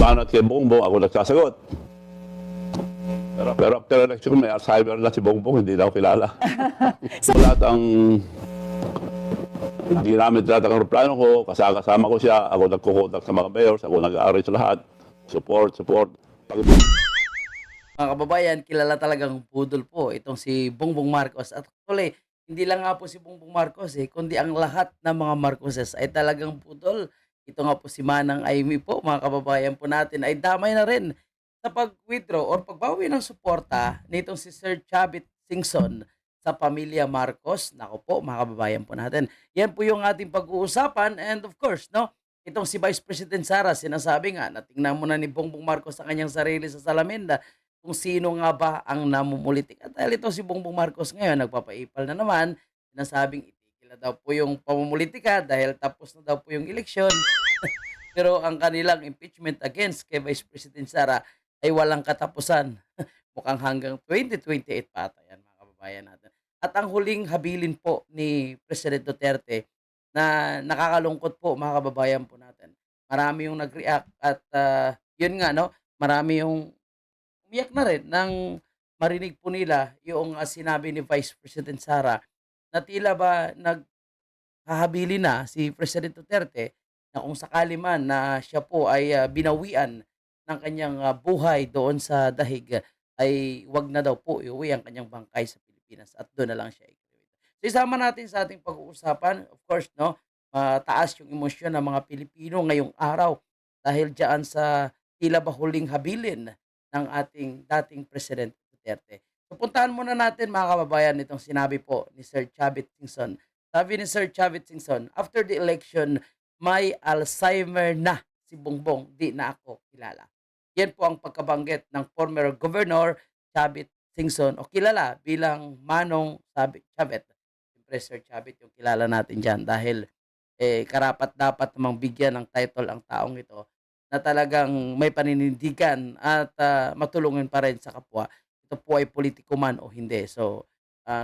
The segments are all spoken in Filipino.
banat kay Bongbong, ako nagsasagot. Pero after election, may Alzheimer na si Bongbong, hindi na ako kilala. Lahat ang ginamit lahat ang plano ko, kasama ko siya, ako nagkukontak sa mga mayors, ako nag-aaral sa lahat. Support. Mga kababayan, kilala talagang budol po itong si Bongbong Marcos. At actually, hindi lang nga po si Bongbong Marcos kundi ang lahat ng mga Marcoses ay talagang budol. Ito nga po si Manang Aimee po, mga kababayan po natin, ay damay na rin sa pag-withdraw or pagbawi ng suporta nitong si Sir Chavit Singson sa pamilya Marcos. Nako po, mga kababayan po natin. Yan po yung ating pag-uusapan, and of course, no, itong si Vice President Sara, sinasabi nga, natingnan muna ni Bongbong Marcos sa kanyang sarili sa salamin kung sino nga ba ang namumulitik. At dahil ito si Bongbong Marcos ngayon, nagpapaipal na naman, sinasabing itigil na daw po yung pamumulitika dahil tapos na daw po yung eleksyon. Pero ang kanilang impeachment against kay Vice President Sara ay walang katapusan. Mukhang hanggang 2028 pa ata yan, mga kababayan natin. At ang huling habilin po ni President Duterte na nakakalungkot po, mga kababayan po natin. Marami yung nag-react at yun nga, no, marami yung umiyak na rin nang marinig po nila yung sinabi ni Vice President Sara na tila ba naghahabili na si President Duterte na kung sakali man na siya po ay binawian ng kanyang buhay doon sa dahig, ay wag na daw po iuwi ang kanyang bangkay sa Pilipinas at doon na lang siya ikremate. So isama natin sa ating pag-uusapan, of course, no, mataas yung emosyon ng mga Pilipino ngayong araw dahil diyan sa tila ba huling habilin ng ating dating President Duterte. So puntahan muna natin, mga kababayan, itong sinabi po ni Sir Chavit Singson. Sabi ni Sir Chavit Singson, after the election, may Alzheimer na si Bongbong, di na ako kilala. Yan po ang pagkabanggit ng former Governor Chavit Singson o kilala bilang Manong Chavit. Siyempre Sir Chavit yung kilala natin dyan dahil karapat dapat namang bigyan ng title ang taong ito na talagang may paninindigan at matulungin pa rin sa kapwa. Ito po ay politiko man o hindi. So,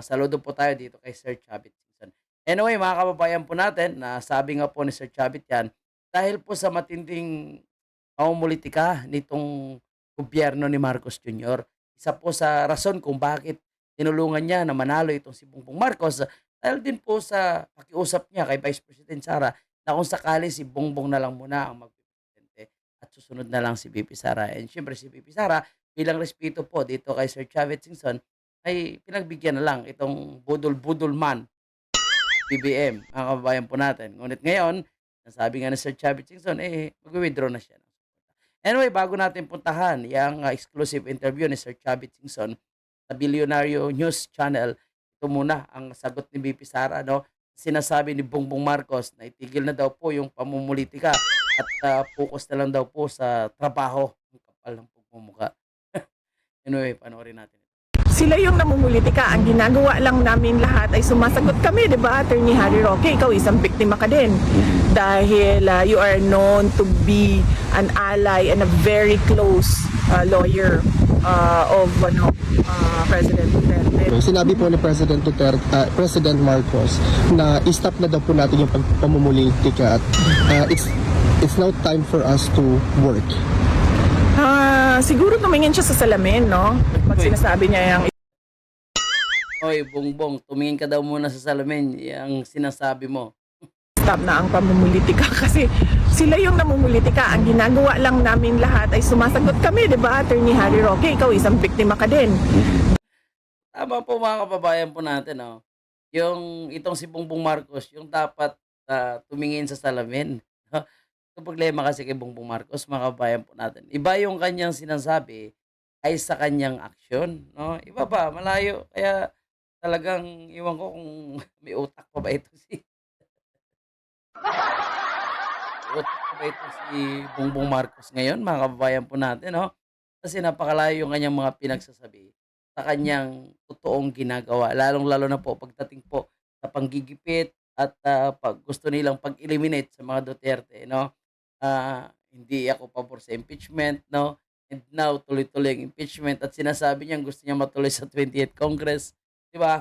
saludo po tayo dito kay Sir Chavit Singson. Anyway, mga kababayan po natin, na sabi nga po ni Sir Chavit yan, dahil po sa matinding pamumulitika nitong gobyerno ni Marcos Jr., isa po sa rason kung bakit tinulungan niya na manalo itong si Bongbong Marcos dahil din po sa pakiusap niya kay Vice President Sara na kung sakali si Bongbong na lang muna ang magpipresidente at susunod na lang si VP Sara. And syempre si VP Sara, bilang respeto po dito kay Sir Chavit Singson, ay pinagbigyan na lang itong budol-budol man BBM, mga kababayan po natin. Ngunit ngayon, nasabi nga ni Sir Chavit Singson, mag-withdraw na siya. Anyway, bago natin puntahan yung exclusive interview ni Sir Chavit Singson sa Bilyonaryo News Channel, ito muna ang sagot ni VP Sara, no? Sinasabi ni Bongbong Marcos na itigil na daw po yung pamumulitika at focus na lang daw po sa trabaho. Ang kapal ng pagmumukha. Anyway, panoorin natin. Sila yung namumulitika. Ang ginagawa lang namin lahat ay sumasagot kami, di ba, Attorney Harry Roque? Ikaw isang biktima ka din. Dahil you are known to be an ally and a very close lawyer of President Duterte. Sinabi po ni President Duterte, President Marcos na i-stop na daw po natin yung pamumulitika at it's now time for us to work. Siguro tumingin siya sa salamin, no? Pag sinasabi niya yung Oy, Bongbong, tumingin ka daw muna sa salamin, yung sinasabi mo. stop na ang pamumulitika kasi sila yung namumulitika. Ang ginagawa lang namin lahat ay sumasagot kami, di ba, Attorney Harry Roque? Ikaw isang biktima ka din. Tama po, mga kababayan po natin, no? Yung itong si Bongbong Marcos, yung dapat tumingin sa salamin. Ito problema kasi kay Bongbong Marcos, mga kababayan po natin. Iba yung kanyang sinasabi ay sa kanyang aksyon, no? Iba pa, malayo. Kaya talagang iwan ko kung may utak pa ba ito si may utak pa ba ito si Bongbong Marcos ngayon, mga kababayan po natin, no? Kasi napakalayo yung kanyang mga pinagsasabi sa kanyang totoong ginagawa. Lalong-lalo na po pagdating po sa panggigipit at pag gusto nilang pag-eliminate sa mga Duterte, no? Hindi ako pabor sa impeachment, no? And now, tuloy-tuloy ang impeachment at sinasabi niya gusto niya matuloy sa 20th Congress. Di ba?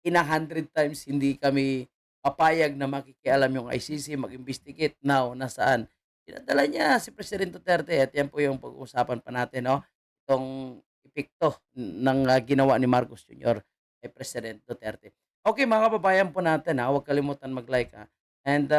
In 100 times, hindi kami papayag na makikialam yung ICC, mag-investigate. Now, nasaan? Dinadala niya si President Duterte at yan po yung pag-uusapan pa natin, no? Itong epekto ng ginawa ni Marcos Jr. kay President Duterte. Okay, mga kababayan po natin, huwag kalimutan mag-like, ha. And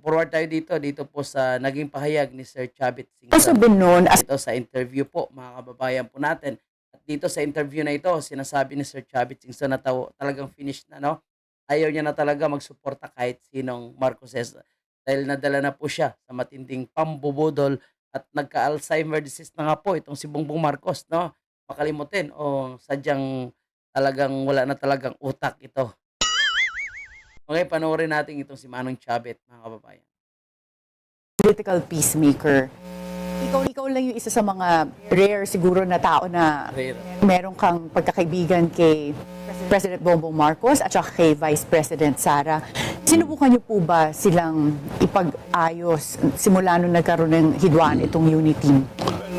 forward tayo dito po sa naging pahayag ni Sir Chavit Also Singson. been known as Ito sa interview po, mga kababayan po natin. At dito sa interview na ito, sinasabi ni Sir Chavit Singson na talagang finished na, no? Ayaw niya na talaga magsuporta kahit sinong Marcoses. Dahil nadala na po siya sa matinding pambubudol at nagka-Alzheimer disease na nga po itong si Bongbong Marcos, no? Makalimutin o sadyang talagang wala na talagang utak ito. Okay, panoorin natin itong si Manong Chavit, mga kababayan. political peacemaker. Ikaw lang yung isa sa mga rare siguro na tao na Rare. meron kang pagkakaibigan kay President Bongbong Marcos at saka kay Vice President Sara. Sinubukan niyo po ba silang ipag-ayos simula nung nagkaroon ng hidwaan itong unity team?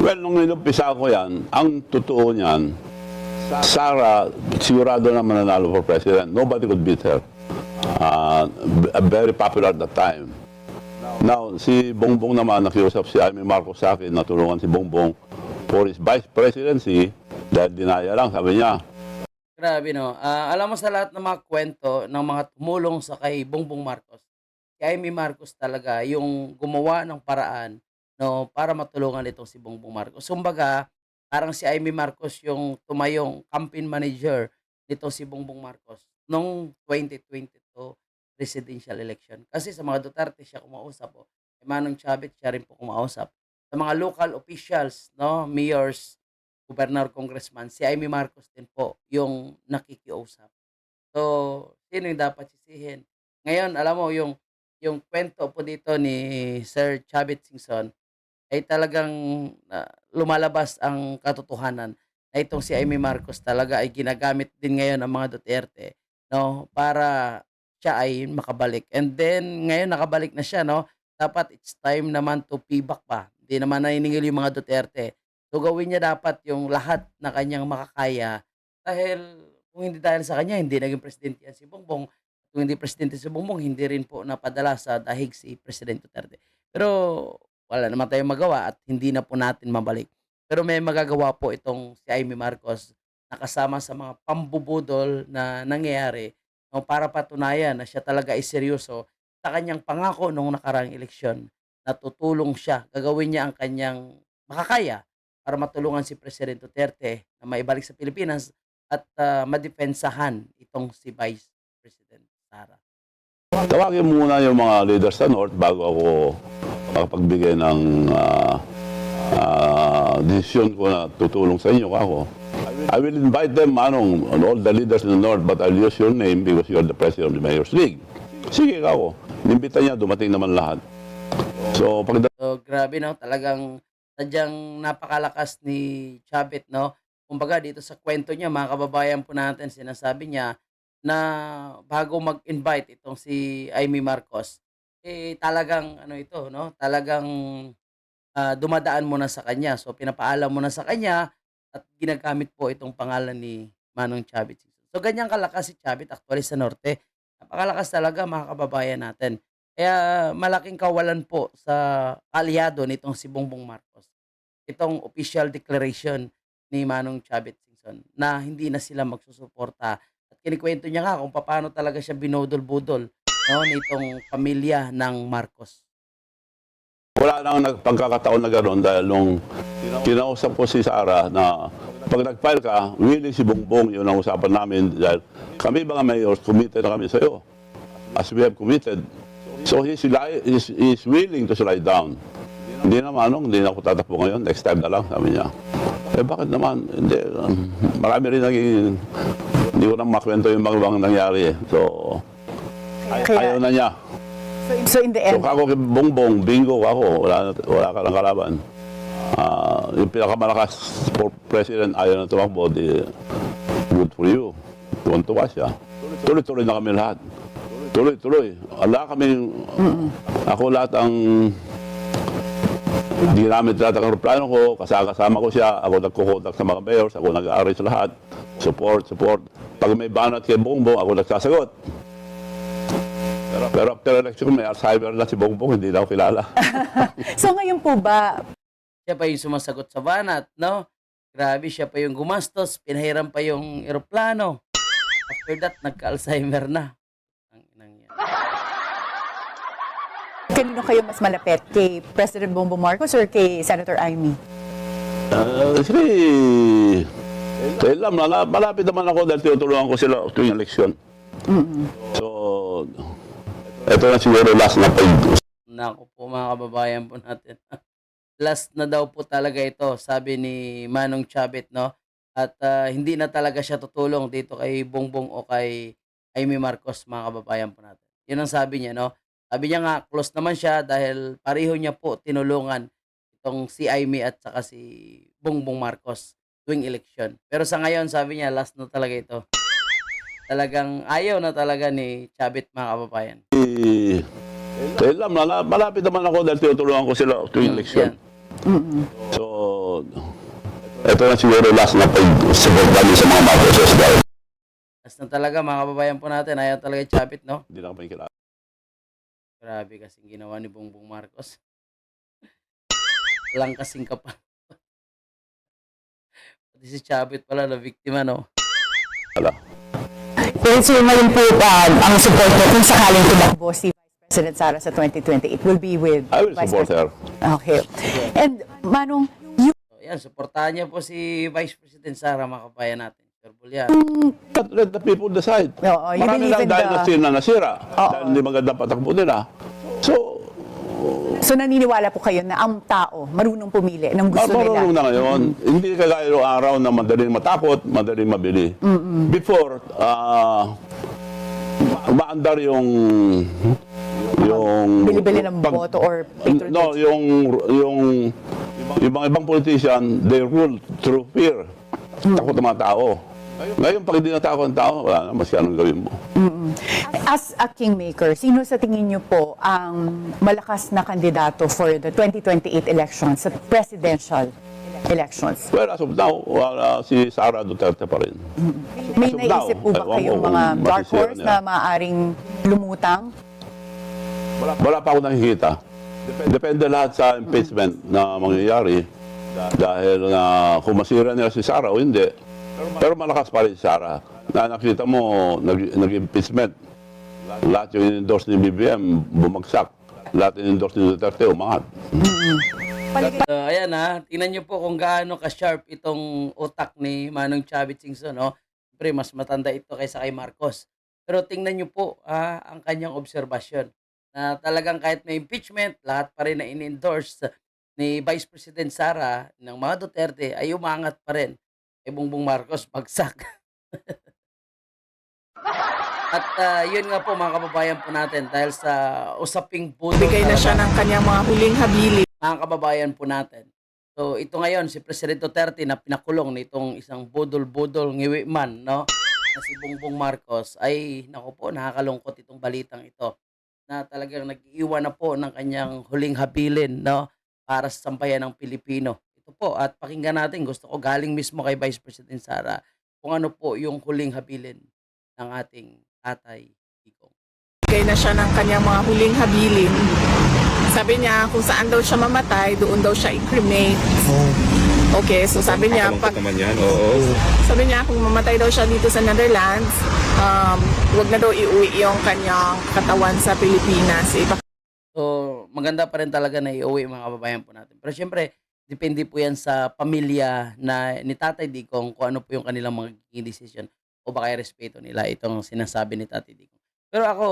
Well, nung inumpisa ko yan, ang totoo niyan, Sara, sigurado na mananalo for president. Nobody could beat her. Very popular at that time. Now, si Bongbong naman, nakiusap si Amy Marcos sa akin, natulungan si Bongbong for his vice presidency, dahil dinaya lang, sabi niya. Grabe, no? Alam mo sa lahat ng mga kwento ng mga tumulong sa kay Bongbong Marcos, si Amy Marcos talaga yung gumawa ng paraan, no, para matulungan itong si Bongbong Marcos. Kumbaga, parang si Amy Marcos yung tumayong campaign manager nito si Bongbong Marcos noong 2022 presidential election. Kasi sa mga Duterte siya kumausap po. Kay Manong Chavit siya rin po kumausap. Sa mga local officials, no, mayors, gobernador, congressman, si Amy Marcos din po yung nakikiusap. So, sino yung dapat sisihin? Ngayon, alam mo, yung kwento po dito ni Sir Chavit Singson ay talagang lumalabas ang katotohanan na itong si Amy Marcos talaga ay ginagamit din ngayon ng mga Duterte, no, para siya ay makabalik. And then, ngayon nakabalik na siya, no, dapat it's time naman to pay back pa. Hindi naman naniningil yung mga Duterte. So, gawin niya dapat yung lahat na kanyang makakaya dahil kung hindi dahil sa kanya, hindi naging presidente yan si Bongbong. Kung hindi presidente si Bongbong, hindi rin po napadala sa dahig si President Duterte. Pero wala naman tayong magawa at hindi na po natin mabalik. Pero may magagawa po itong si Amy Marcos na kasama sa mga pambubudol na nangyayari, no, para patunayan na siya talaga ay seryoso sa kanyang pangako noong nakaraang eleksyon na tutulong siya, gagawin niya ang kanyang makakaya para matulungan si President Duterte na maibalik sa Pilipinas at madepensahan itong si Vice President Sara. Tawagin muna yung mga leaders sa North bago ako makapagbigay ng desisyon ko na tutulong sa inyo ako. I will invite them, Manong, all the leaders in the North, but I'll use your name because you're the president of the Mayor's League. Sige ako. Inimbita niya, dumating naman lahat. So, So, grabe, no? Talagang sadyang napakalakas ni Chavit, no? Kumbaga dito sa kwento niya, mga kababayan po natin, sinasabi niya na bago mag-invite itong si Amy Marcos, eh talagang ano ito, no? Talagang dumadaan muna sa kanya. So, pinapaalam muna sa kanya at ginagamit po itong pangalan ni Manong Chavit. So, ganyan kalakas si Chavit actually sa Norte. Napakalakas talaga, mga kababayan natin. Kaya malaking kawalan po sa aliado nitong si Bongbong Marcos. Itong official declaration ni Manong Chavit Singson na hindi na sila magsusuporta. At kinikwento niya nga kung paano talaga siya binudol-budol, no, nitong pamilya ng Marcos. wala nang pagkakataon na gano'n dahil nung kinausap ko si Sara na pag nag-file ka, willing si Bongbong, yun ang usapan namin dahil kami mga mayors, committed na kami sa iyo. As we have committed. So he's willing to slide down. Hindi naman, hindi na ako tatakbo ngayon, next time na lang, sabi niya. Eh bakit naman? Hindi, marami rin naging, hindi ko nang makwento yung mga nangyari. So, ayaw na niya. So in the So end, ako kay Bongbong, bingo ako, wala ka ng kalaban. Yung pinakamalakas for president, ayaw na tumakbo, di good for you. Tuwan-tuwa siya. Tuloy-tuloy na kami lahat. Tuloy-tuloy. Wala kami, ako lahat ang ginamit lahat ang plano ko, kasama ko siya, ako nagkukontak sa mga mayors, ako nag-aaral sa lahat. Support. Pag may banat kay Bongbong, ako nagsasagot. Pero after election, may Alzheimer na si Bongbong, hindi na ako kilala. So ngayon po ba, Siya pa yung sumasagot sa banat, no? Grabe, siya pa yung gumastos, pinahiram pa yung eroplano. After that, nagka-Alzheimer na. Ang inang yan. kanino kayo mas malapit? Kay President Bongbong Marcos or kay Senator Amy? Actually, malapit naman ako dahil tinutulungan ko sila tuwing eleksyon. So, ito na siguro last na pag Naku po mga kababayan po natin. Last na daw po talaga ito, sabi ni Manong Chavit, no? At hindi na talaga siya tutulong dito kay Bongbong o kay Amy Marcos, mga kababayan po natin. Yun ang sabi niya, no? Sabi niya nga, close naman siya dahil pareho niya po tinulungan itong si Amy at saka si Bongbong Marcos tuwing eleksyon. Pero sa ngayon, sabi niya, last na talaga ito. Talagang ayaw na talaga ni Chavit, mga kababayan. malapit naman ako dahil tinutulungan ko sila tuwing eleksyon. So, ito na siguro last na pag-support namin sa mga Marcoses dahil Last na talaga, mga kababayan po natin. Ayaw talaga ni Chavit, no? hindi na ako makikilala. Grabe kasing ginawa ni Bongbong Marcos. Walang kasing kapal. Pati si Chavit pala na biktima, no? Well, so ngayon po, ang support mo kung sakaling tumakbo si Vice President Sara sa 2020, it will be with I will Vice support her. Okay. And Manong, So, yan, suportahan niya po si Vice President Sara, mga kabayan natin. Sir Bulyan. Let the people decide. Oo, you Marami believe lang in dynasty na nasira Oo. dahil hindi magandang patakbo nila. so naniniwala po kayo na ang tao marunong pumili ng gusto nila? Marunong na ngayon. Hindi kagaya ng araw na madaling matakot, madaling mabili. Before, umaandar yung Bili-bili ng boto or patronage? No, yung mga ibang politician, they rule through fear. Takot ng mga tao. Ngayon, pag hindi natakot ang tao, wala na, masyadong gawin mo. As a kingmaker, sino sa tingin niyo po ang malakas na kandidato for the 2028 elections, sa presidential elections? Well, as of now, wala, si Sara Duterte pa rin. May As of naisip po ba now, ewan kayong ko mga kung dark masisira horse niya. na maaaring lumutang? Wala pa ako nakikita. Depende lahat sa impeachment na mangyayari. Dahil kung masira nila si Sara o hindi. Pero malakas pa rin si Sara. Na nakita mo, nag-impeachment. Lahat yung endorse ni BBM, bumagsak. Lahat yung endorse ni Duterte, umangat. So, ayan ha, tingnan niyo po kung gaano ka-sharp itong utak ni Manong Chavit Singson, no? Siyempre, mas matanda ito kaysa kay Marcos. Pero tingnan niyo po ang kanyang obserbasyon na talagang kahit may impeachment, lahat pa rin na in-endorse ni Vice President Sara ng mga Duterte ay umangat pa rin. Kay Bongbong Marcos, bagsak. At yun nga po mga kababayan po natin dahil sa usaping budol Bigay na siya ng kanyang mga huling habili. mga kababayan po natin. So ito ngayon si President Duterte na pinakulong nitong isang budol-budol ngiwi man, no? Na si Bongbong Marcos ay naku po nakakalungkot itong balitang ito na talagang nag-iwan na po ng kanyang huling habilin, no? Para sa sambayan ng Pilipino. Ito po at pakinggan natin, gusto ko galing mismo kay Vice President Sara kung ano po yung huling habilin ng ating Tatay Digong. Bigay na siya ng kanyang mga huling habilin. Sabi niya kung saan daw siya mamatay, doon daw siya i-cremate. Okay, so sabi niya, sabi niya kung mamatay daw siya dito sa Netherlands, wag na daw iuwi yung kanyang katawan sa Pilipinas. So, maganda pa rin talaga na iuwi mga kababayan po natin. Pero syempre, depende po yan sa pamilya na ni Tatay Digong kung ano po yung kanilang magiging decision o baka respeto nila itong sinasabi ni Tatay Digong. Pero ako,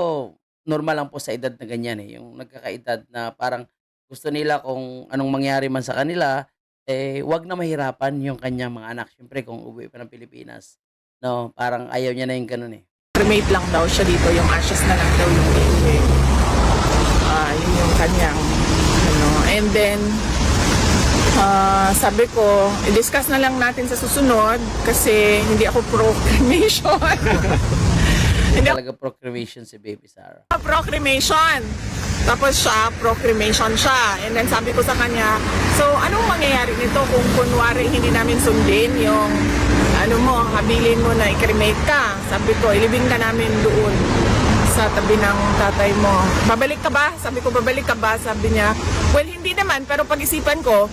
normal lang po sa edad na ganyan eh. Yung nagkakaedad na parang gusto nila kung anong mangyari man sa kanila, eh, wag na mahirapan yung kanyang mga anak. Syempre, kung uwi pa ng Pilipinas, no, parang ayaw niya na yung ganun eh. Cremate lang daw siya dito, yung ashes na lang daw yung iuwi. Yun yung kanyang ano. And then sabi ko, i-discuss na lang natin sa susunod kasi hindi ako pro-cremation. Hindi ako Talaga proclamation si Baby Sara. pro-cremation. Tapos siya, pro-cremation siya. And then sabi ko sa kanya, so anong mangyayari nito kung kunwari hindi namin sundin yung ano mo, habilin mo na i-cremate ka? Sabi ko, ilibing ka namin doon sa tabi ng tatay mo. Babalik ka ba? Sabi ko, babalik ka ba? Sabi niya, well, hindi naman, pero pag-isipan ko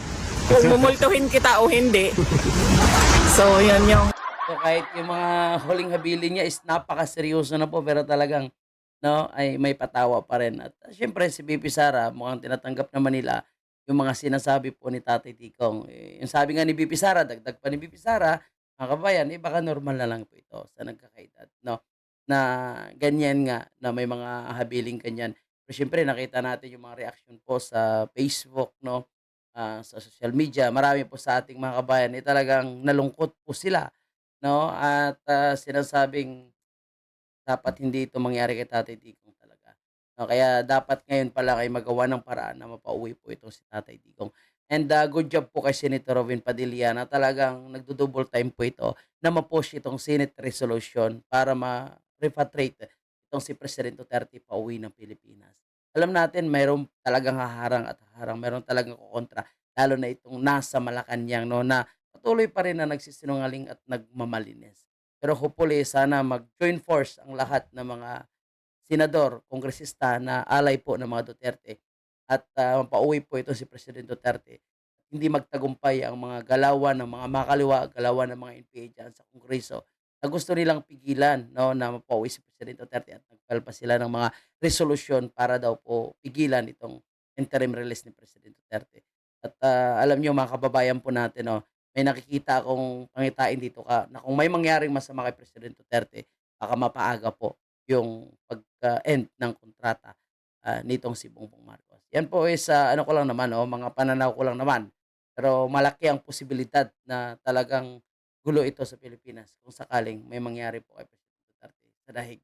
kung mumultuhin kita o hindi. So, yun yung So kahit yung mga huling habilin niya is napakaseryoso na po pero talagang ay may patawa pa rin. At siyempre si BP Sara mukhang tinatanggap naman nila yung mga sinasabi po ni Tatay Tikong. Yung sabi nga ni BP Sara, dagdag pa ni BP Sara, mga kabayan, baka normal na lang po ito sa nagkakaedad, na ganyan nga, na may mga habiling ganyan. Pero siyempre nakita natin yung mga reaction po sa Facebook, sa social media. Marami po sa ating mga kabayan, talagang nalungkot po sila, at sinasabing dapat hindi ito mangyari kay Tatay Digong talaga. No, kaya dapat ngayon pa lang ay magawa ng paraan na mapauwi po itong si Tatay Digong. And good job po kay Senator Robin Padilla na talagang nagdo-double time po ito na ma-push itong Senate resolution para ma-repatriate itong si President Duterte pauwi ng Pilipinas. Alam natin mayroon talagang haharang at haharang, mayroon talagang kukontra, lalo na itong nasa Malacanang, na patuloy pa rin na nagsisinungaling at nagmamalinis. Pero hopefully sana mag-join force ang lahat ng mga senador, kongresista na alay po ng mga Duterte at mapauwi po ito si President Duterte. Hindi magtagumpay ang mga galawan ng mga makaliwa, galawan ng mga NPA dyan sa Kongreso na gusto nilang pigilan, na mapauwi si President Duterte at nagfile pa sila ng mga resolusyon para daw po pigilan itong interim release ni President Duterte. At alam niyo mga kababayan po natin, may nakikita akong pangitain dito na kung may mangyaring masama kay President Duterte, baka mapaaga po yung pagka-end ng kontrata nitong si Bongbong Marcos. Yan po is ano ko lang naman, mga pananaw ko lang naman. Pero malaki ang posibilidad na talagang gulo ito sa Pilipinas kung sakaling may mangyari po kay President Duterte sa dahig,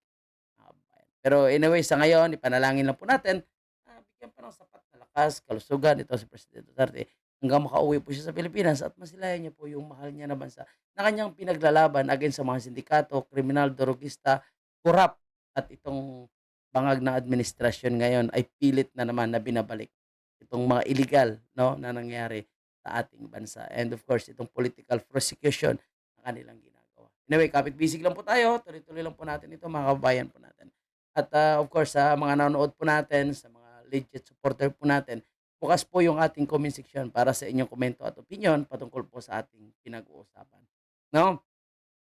mga kababayan. Pero anyway, sa ngayon, ipanalangin lang po natin bigyan pa ng sapat na lakas, kalusugan ito si President Duterte hanggang makauwi po siya sa Pilipinas at masilayan niya po yung mahal niya na bansa na kanyang pinaglalaban against sa mga sindikato, kriminal, dorogista, korap at itong bangag na administrasyon ngayon ay pilit na naman na binabalik itong mga illegal, na nangyari sa ating bansa. And of course, itong political prosecution na kanilang ginagawa. Anyway, kapit-bisig lang po tayo. Tuloy-tuloy lang po natin ito, mga kabayan po natin. At of course, sa mga nanonood po natin, sa mga legit supporter po natin, bukas po yung ating comment section para sa inyong komento at opinion patungkol po sa ating pinag-uusapan. No?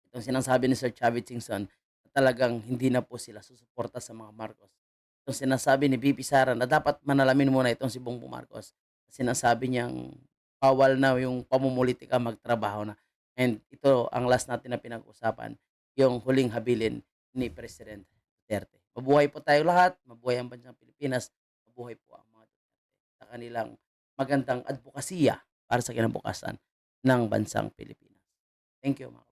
Itong sinasabi ni Sir Chavit Singson na talagang hindi na po sila susuporta sa mga Marcos. Itong sinasabi ni BP Sara na dapat manalamin muna itong si Bongbong Marcos. Sinasabi niyang bawal na yung pamumulitika, magtrabaho na. And ito ang last natin na pinag-usapan, yung huling habilin ni President Duterte. Mabuhay po tayo lahat, mabuhay ang bansang Pilipinas, mabuhay po ang mga Duterte sa kanilang magandang advokasya para sa kinabukasan ng bansang Pilipinas. Thank you, mga